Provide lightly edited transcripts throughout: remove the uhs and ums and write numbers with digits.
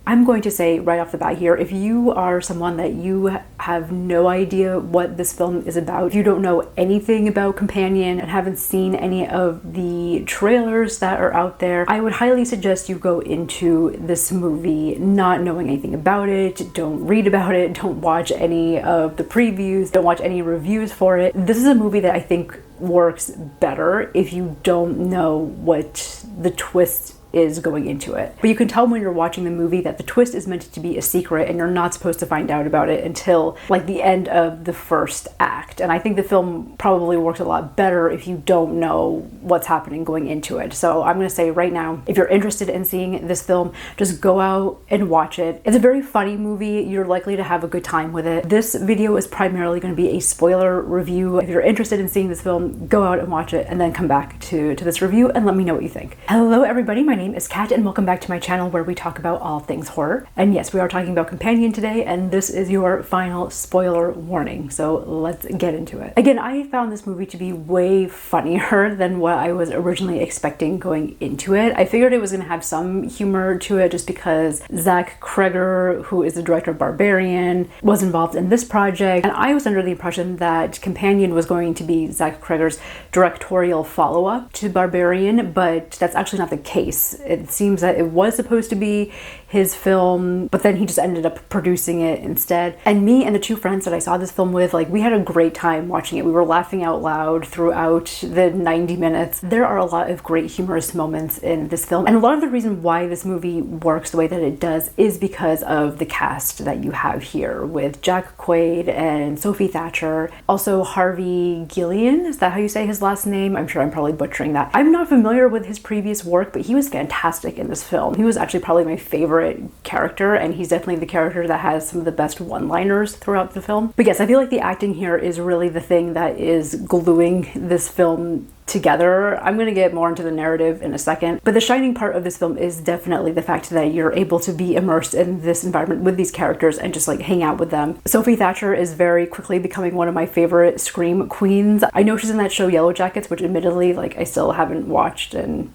I'm going to say right off the bat here, if you are someone that you have no idea what this film is about, if you don't know anything about Companion and haven't seen any of the trailers that are out there, I would highly suggest you go into this movie not knowing anything about it. Don't read about it, don't watch any of the previews, don't watch any reviews for it. This is a movie that I think works better if you don't know what the twist is going into it. But you can tell when you're watching the movie that the twist is meant to be a secret and you're not supposed to find out about it until like the end of the first act. And I think the film probably works a lot better if you don't know what's happening going into it. So I'm going to say right now, if you're interested in seeing this film, just go out and watch it. It's a very funny movie. You're likely to have a good time with it. This video is primarily going to be a spoiler review. If you're interested in seeing this film, go out and watch it and then come back to this review and let me know what you think. Hello everybody, my name is Kat and welcome back to my channel where we talk about all things horror. And yes, we are talking about Companion today, and this is your final spoiler warning. So let's get into it. Again, I found this movie to be way funnier than what I was originally expecting going into it. I figured it was going to have some humor to it just because Zach Cregger, who is the director of Barbarian, was involved in this project. And I was under the impression that Companion was going to be Zach Cregger's directorial follow-up to Barbarian, but that's actually not the case. It seems that it was supposed to be his film, but then he just ended up producing it instead. And me and the two friends that I saw this film with, like, we had a great time watching it. We were laughing out loud throughout the 90 minutes. There are a lot of great humorous moments in this film. And a lot of the reason why this movie works the way that it does is because of the cast that you have here with Jack Quaid and Sophie Thatcher. Also Harvey Guillén, is that how you say his last name? I'm sure I'm probably butchering that. I'm not familiar with his previous work, but he was fantastic in this film. He was actually probably my favorite character, and he's definitely the character that has some of the best one-liners throughout the film. But yes, I feel like the acting here is really the thing that is gluing this film together. I'm going to get more into the narrative in a second, but the shining part of this film is definitely the fact that you're able to be immersed in this environment with these characters and just like hang out with them. Sophie Thatcher is very quickly becoming one of my favorite scream queens. I know she's in that show Yellow Jackets, which admittedly like I still haven't watched and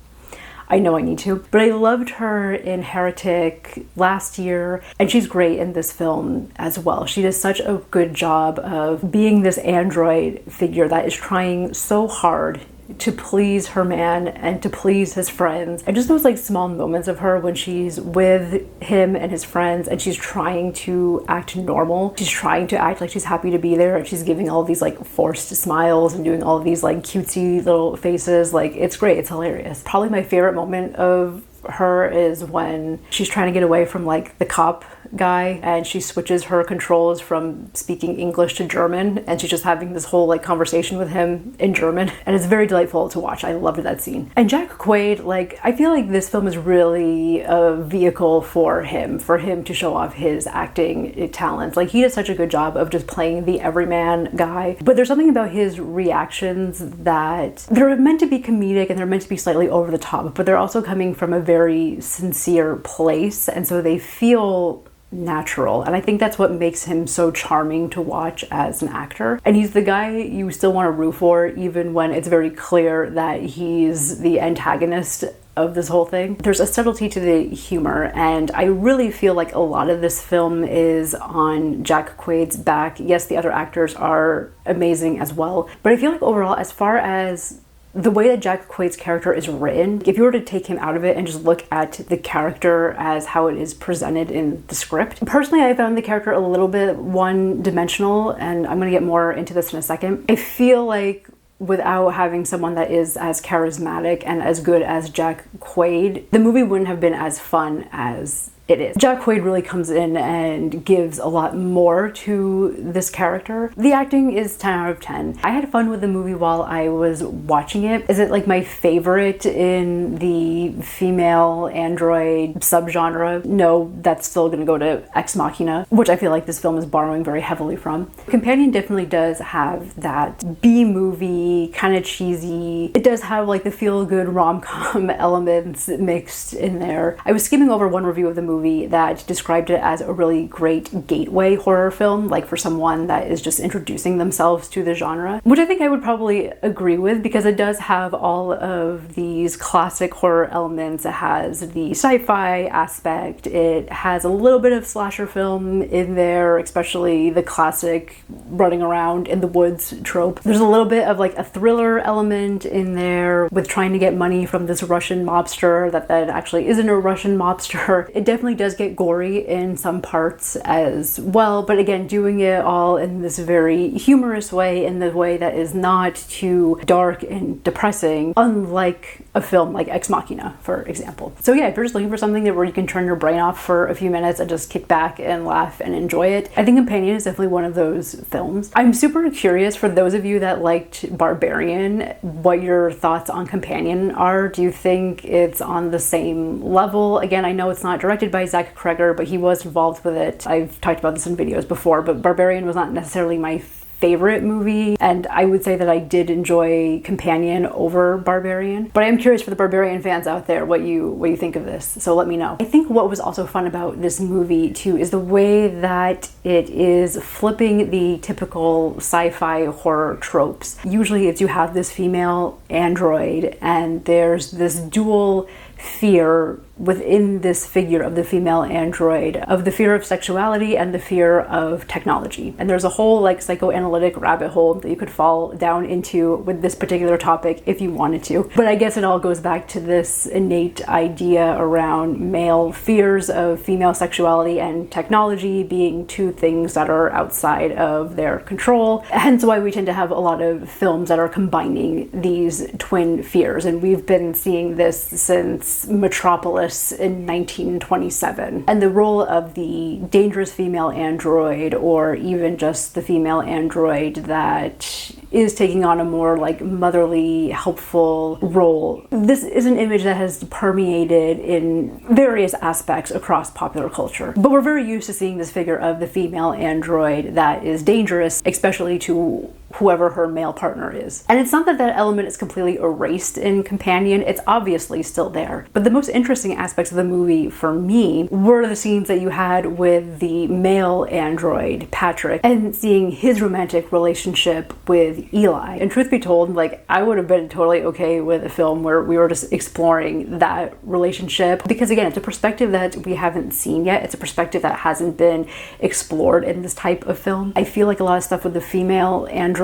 I know I need to, but I loved her in Heretic last year, and she's great in this film as well. She does such a good job of being this android figure that is trying so hard to please her man and to please his friends. And just those like small moments of her when she's with him and his friends and she's trying to act normal. She's trying to act like she's happy to be there, and she's giving all these like forced smiles and doing all of these like cutesy little faces. Like, it's great, it's hilarious. Probably my favorite moment of her is when she's trying to get away from like the cop guy and she switches her controls from speaking English to German, and she's just having this whole like conversation with him in German, and it's very delightful to watch. I loved that scene. And Jack Quaid, like, I feel like this film is really a vehicle for him to show off his acting talents. Like, he does such a good job of just playing the everyman guy, but there's something about his reactions that they're meant to be comedic and they're meant to be slightly over the top, but they're also coming from a very sincere place, and so they feel natural. And I think that's what makes him so charming to watch as an actor. And he's the guy you still want to root for, even when it's very clear that he's the antagonist of this whole thing. There's a subtlety to the humor, and I really feel like a lot of this film is on Jack Quaid's back. Yes, the other actors are amazing as well, but I feel like overall, as far as the way that Jack Quaid's character is written, if you were to take him out of it and just look at the character as how it is presented in the script, personally I found the character a little bit one-dimensional, and I'm going to get more into this in a second. I feel like without having someone that is as charismatic and as good as Jack Quaid, the movie wouldn't have been as fun as it is. Jack Quaid really comes in and gives a lot more to this character. The acting is 10 out of 10. I had fun with the movie while I was watching it. Is it like my favorite in the female android subgenre? No, that's still gonna go to Ex Machina, which I feel like this film is borrowing very heavily from. Companion definitely does have that B-movie, kind of cheesy. It does have like the feel-good rom-com elements mixed in there. I was skimming over one review of the movie movie that described it as a really great gateway horror film, like for someone that is just introducing themselves to the genre, which I think I would probably agree with, because it does have all of these classic horror elements. It has the sci-fi aspect, it has a little bit of slasher film in there, especially the classic running around in the woods trope. There's a little bit of like a thriller element in there with trying to get money from this Russian mobster that actually isn't a Russian mobster. It definitely does get gory in some parts as well, but again, doing it all in this very humorous way, in the way that is not too dark and depressing, unlike a film like Ex Machina, for example. So yeah, if you're just looking for something where you can turn your brain off for a few minutes and just kick back and laugh and enjoy it, I think Companion is definitely one of those films. I'm super curious, for those of you that liked Barbarian, what your thoughts on Companion are. Do you think it's on the same level? Again, I know it's not directed by Zach Cregger, but he was involved with it. I've talked about this in videos before, but Barbarian was not necessarily my favorite movie, and I would say that I did enjoy Companion over Barbarian. But I am curious for the Barbarian fans out there what you think of this, so let me know. I think what was also fun about this movie too is the way that it is flipping the typical sci-fi horror tropes. Usually it's you have this female android and there's this dual fear within this figure of the female android, of the fear of sexuality and the fear of technology. And there's a whole like psychoanalytic rabbit hole that you could fall down into with this particular topic if you wanted to. But I guess it all goes back to this innate idea around male fears of female sexuality and technology being two things that are outside of their control. Hence why we tend to have a lot of films that are combining these twin fears. And we've been seeing this since Metropolis in 1927. And the role of the dangerous female android, or even just the female android that is taking on a more like motherly, helpful role. This is an image that has permeated in various aspects across popular culture. But we're very used to seeing this figure of the female android that is dangerous, especially to whoever her male partner is. And it's not that that element is completely erased in Companion, it's obviously still there. But the most interesting aspects of the movie for me were the scenes that you had with the male android, Patrick, and seeing his romantic relationship with Eli. And truth be told, like, I would have been totally okay with a film where we were just exploring that relationship, because again, it's a perspective that we haven't seen yet. It's a perspective that hasn't been explored in this type of film. I feel like a lot of stuff with the female android,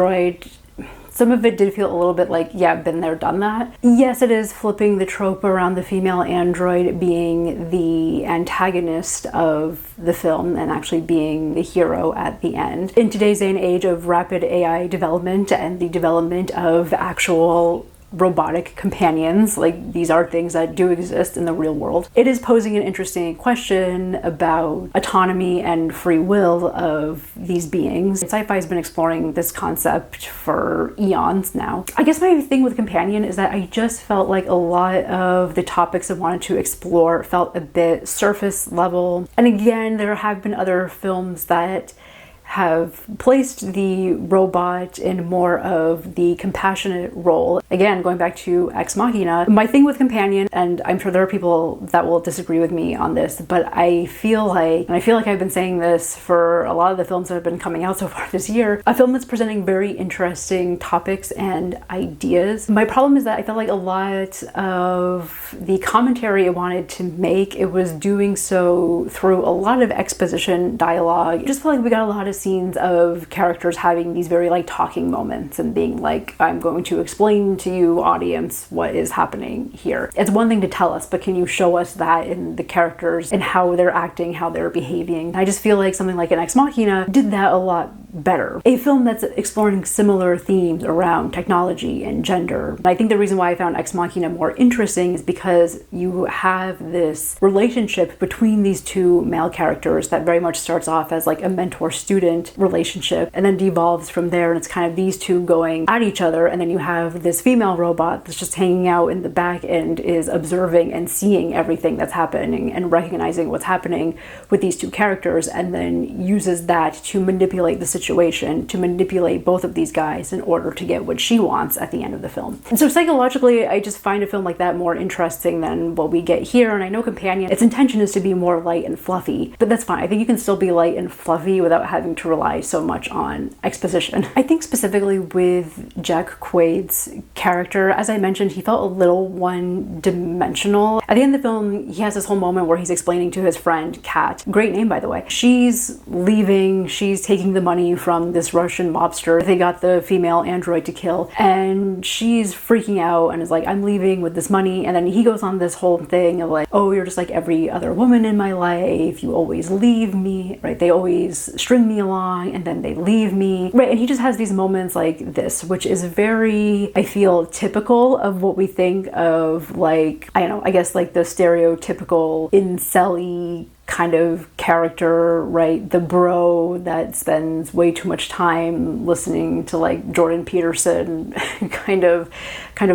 some of it did feel a little bit like, yeah, been there, done that. Yes, it is flipping the trope around the female android being the antagonist of the film and actually being the hero at the end. In today's day and age of rapid AI development and the development of actual robotic companions, like these are things that do exist in the real world, it is posing an interesting question about autonomy and free will of these beings. Sci-fi has been exploring this concept for eons now. I guess my thing with Companion is that I just felt like a lot of the topics I wanted to explore felt a bit surface level. And again, there have been other films that have placed the robot in more of the compassionate role. Again, going back to Ex Machina, my thing with Companion, and I'm sure there are people that will disagree with me on this, but I feel like I've been saying this for a lot of the films that have been coming out so far this year, a film that's presenting very interesting topics and ideas. My problem is that I felt like a lot of the commentary it wanted to make, it was doing so through a lot of exposition dialogue. I just felt like we got a lot of scenes of characters having these very like talking moments and being like, I'm going to explain to you, audience, what is happening here. It's one thing to tell us, but can you show us that in the characters and how they're acting, how they're behaving? I just feel like something like an Ex Machina did that a lot better. A film that's exploring similar themes around technology and gender. And I think the reason why I found Ex Machina more interesting is because you have this relationship between these two male characters that very much starts off as like a mentor-student student relationship, and then devolves from there, and it's kind of these two going at each other, and then you have this female robot that's just hanging out in the back and is observing and seeing everything that's happening and recognizing what's happening with these two characters, and then uses that to manipulate the situation, to manipulate both of these guys in order to get what she wants at the end of the film. And so psychologically, I just find a film like that more interesting than what we get here. And I know Companion, its intention is to be more light and fluffy, but that's fine. I think you can still be light and fluffy without having to rely so much on exposition. I think specifically with Jack Quaid's character, as I mentioned, he felt a little one-dimensional. At the end of the film, he has this whole moment where he's explaining to his friend, Kat, great name by the way, she's leaving, she's taking the money from this Russian mobster they got the female android to kill, and she's freaking out and is like, I'm leaving with this money. And then he goes on this whole thing of like, oh, you're just like every other woman in my life, you always leave me, right? They always string me along and then they leave me, right? And he just has these moments like this, which is very, I feel, typical of what we think of, like, I don't know, I guess like the stereotypical incel-y kind of character, right? The bro that spends way too much time listening to like Jordan Peterson kind of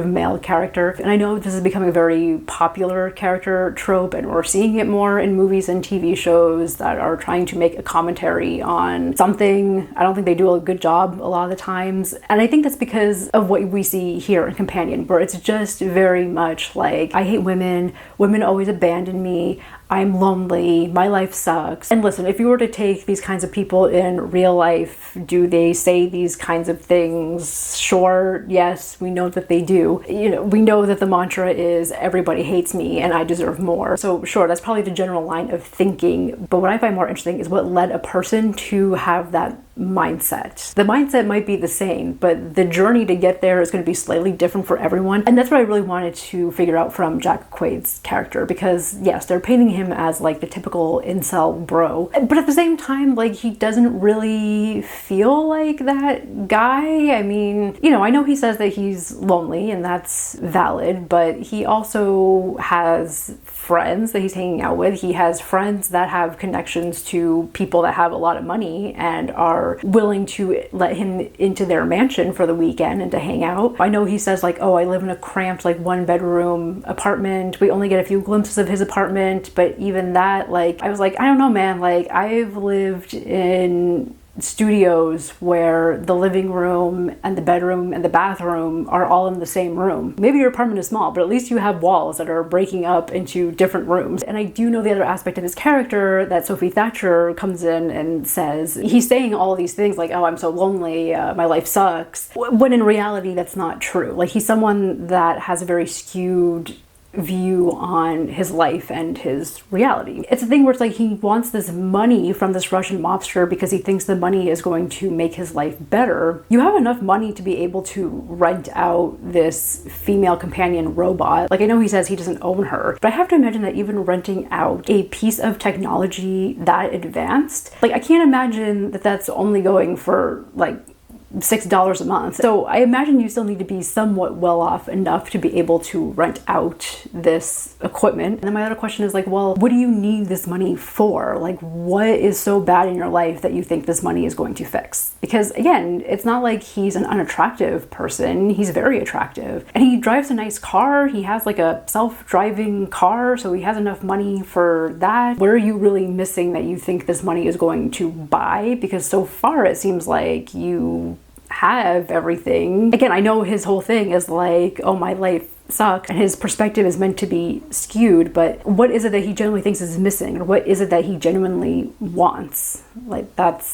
male character. And I know this is becoming a very popular character trope, and we're seeing it more in movies and TV shows that are trying to make a commentary on something. I don't think they do a good job a lot of the times. And I think that's because of what we see here in Companion, where it's just very much like, I hate women, women always abandon me, I'm lonely, my life sucks. And listen, if you were to take these kinds of people in real life, do they say these kinds of things? Sure, yes, we know that they do. You know, we know that the mantra is everybody hates me and I deserve more. So sure, that's probably the general line of thinking. But what I find more interesting is what led a person to have that mindset. The mindset might be the same, but the journey to get there is going to be slightly different for everyone. And that's what I really wanted to figure out from Jack Quaid's character, because yes, they're painting him as like the typical incel bro, but at the same time, like, he doesn't really feel like that guy. I mean, you know, I know he says that he's lonely and that's valid, but he also has friends that he's hanging out with. He has friends that have connections to people that have a lot of money and are willing to let him into their mansion for the weekend and to hang out. I know he says like, oh, I live in a cramped like 1-bedroom apartment. We only get a few glimpses of his apartment, but even that, like, I was like, I don't know, man, like, I've lived in studios where the living room and the bedroom and the bathroom are all in the same room. Maybe your apartment is small, but at least you have walls that are breaking up into different rooms. And I do know the other aspect of his character that Sophie Thatcher comes in and says, he's saying all these things like, oh, I'm so lonely, my life sucks, when in reality that's not true. Like, he's someone that has a very skewed view on his life and his reality. It's a thing where it's like he wants this money from this Russian mobster because he thinks the money is going to make his life better. You have enough money to be able to rent out this female companion robot. Like, I know he says he doesn't own her, but I have to imagine that even renting out a piece of technology that advanced, like, I can't imagine that that's only going for like $6 a month. So I imagine you still need to be somewhat well off enough to be able to rent out this equipment. And then my other question is like, well, what do you need this money for? Like, what is so bad in your life that you think this money is going to fix? Because again, it's not like he's an unattractive person. He's very attractive. And he drives a nice car. He has like a self-driving car, so he has enough money for that. What are you really missing that you think this money is going to buy? Because so far it seems like you have everything. Again, I know his whole thing is like, oh, my life sucks, and his perspective is meant to be skewed, but what is it that he genuinely thinks is missing, or what is it that he genuinely wants? Like, that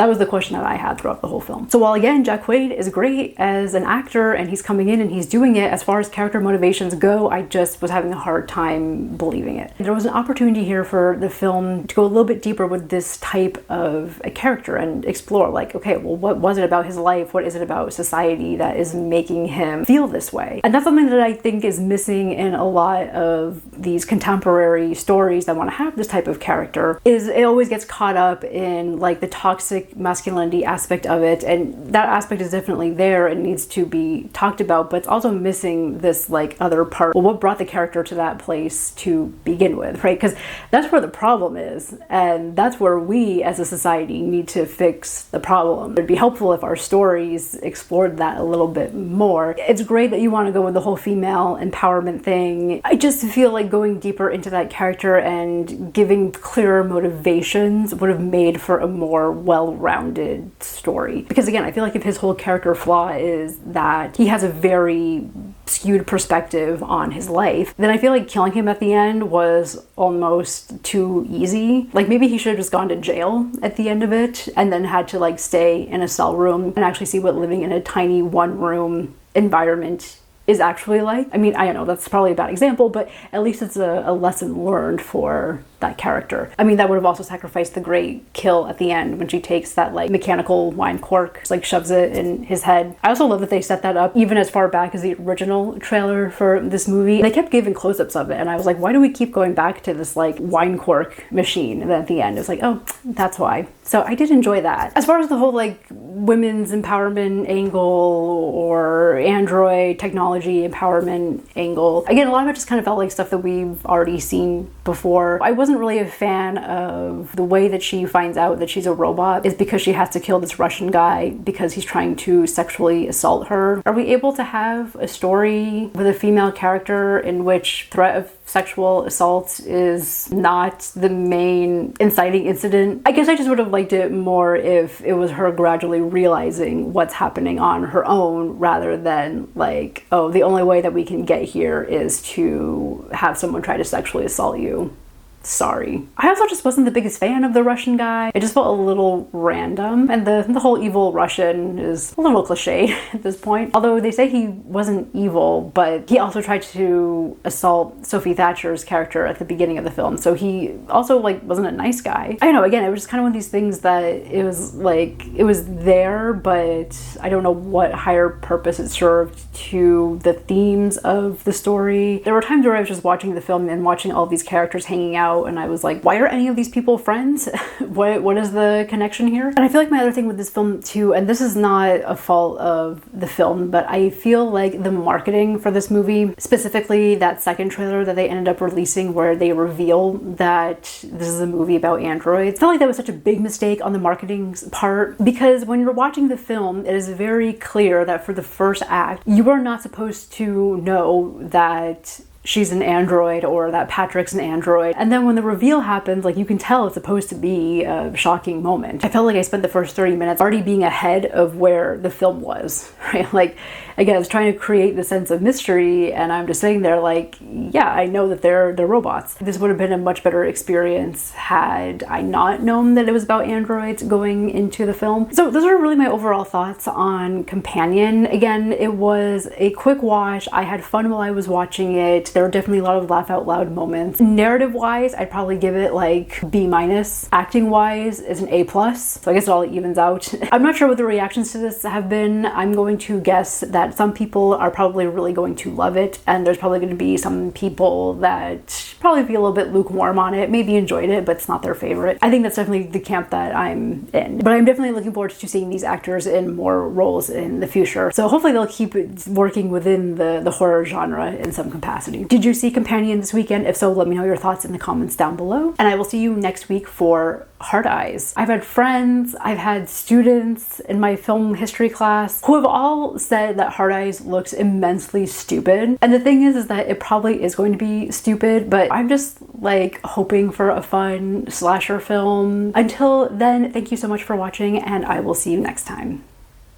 was the question that I had throughout the whole film. So while again, Jack Quaid is great as an actor and he's coming in and he's doing it, as far as character motivations go, I just was having a hard time believing it. There was an opportunity here for the film to go a little bit deeper with this type of a character and explore, like, okay, well, what was it about his life? What is it about society that is making him feel this way? And that's something that I I think is missing in a lot of these contemporary stories that want to have this type of character is it always gets caught up in like the toxic masculinity aspect of it, and that aspect is definitely there and needs to be talked about, but it's also missing this like other part. Well, what brought the character to that place to begin with, right? Because that's where the problem is, and that's where we as a society need to fix the problem. It'd be helpful if our stories explored that a little bit more. It's great that you want to go with the whole female empowerment thing. I just feel like going deeper into that character and giving clearer motivations would have made for a more well-rounded story. Because again, I feel like if his whole character flaw is that he has a very skewed perspective on his life, then I feel like killing him at the end was almost too easy. Like maybe he should have just gone to jail at the end of it and then had to like stay in a cell room and actually see what living in a tiny one-room environment is actually like. I mean, I don't know, that's probably a bad example, but at least it's a lesson learned for that character. I mean, that would have also sacrificed the great kill at the end when she takes that like mechanical wine cork, like shoves it in his head. I also love that they set that up even as far back as the original trailer for this movie. They kept giving close-ups of it, and I was like, why do we keep going back to this like wine cork machine? And then at the end, it's like, oh, that's why. So I did enjoy that. As far as the whole like women's empowerment angle or android technology empowerment angle, again, a lot of it just kind of felt like stuff that we've already seen before. I wasn't really a fan of the way that she finds out that she's a robot is because she has to kill this Russian guy because he's trying to sexually assault her. Are we able to have a story with a female character in which threat of sexual assault is not the main inciting incident? I guess I just would have liked it more if it was her gradually realizing what's happening on her own rather than like, oh, the only way that we can get here is to have someone try to sexually assault you. Sorry. I also just wasn't the biggest fan of the Russian guy. It just felt a little random, and the whole evil Russian is a little cliche at this point. Although they say he wasn't evil, but he also tried to assault Sophie Thatcher's character at the beginning of the film, so he also like wasn't a nice guy. I don't know, again, it was just kind of one of these things that it was like, it was there, but I don't know what higher purpose it served to the themes of the story. There were times where I was just watching the film and watching all these characters hanging out, and I was like, why are any of these people friends? What is the connection here? And I feel like my other thing with this film too, and this is not a fault of the film, but I feel like the marketing for this movie, specifically that second trailer that they ended up releasing where they reveal that this is a movie about androids, I felt like that was such a big mistake on the marketing's part, because when you're watching the film, it is very clear that for the first act, you are not supposed to know that she's an android or that Patrick's an android. And then when the reveal happens, like you can tell it's supposed to be a shocking moment. I felt like I spent the first 30 minutes already being ahead of where the film was, right? Like, again, I was trying to create the sense of mystery, and I'm just sitting there like, yeah, I know that they're robots. This would have been a much better experience had I not known that it was about androids going into the film. So those are really my overall thoughts on Companion. Again, it was a quick watch. I had fun while I was watching it. There were definitely a lot of laugh out loud moments. Narrative wise, I'd probably give it like B-. Acting wise is an A+. So I guess it all evens out. I'm not sure what the reactions to this have been. I'm going to guess that some people are probably really going to love it, and there's probably going to be some people that probably feel a little bit lukewarm on it, maybe enjoyed it, but it's not their favorite. I think that's definitely the camp that I'm in. But I'm definitely looking forward to seeing these actors in more roles in the future. So hopefully they'll keep working within the horror genre in some capacity. Did you see Companion this weekend? If so, let me know your thoughts in the comments down below. And I will see you next week for Hard Eyes. I've had friends, I've had students in my film history class who have all said that Hard Eyes looks immensely stupid. And the thing is that it probably is going to be stupid, but I'm just like hoping for a fun slasher film. Until then, thank you so much for watching, and I will see you next time.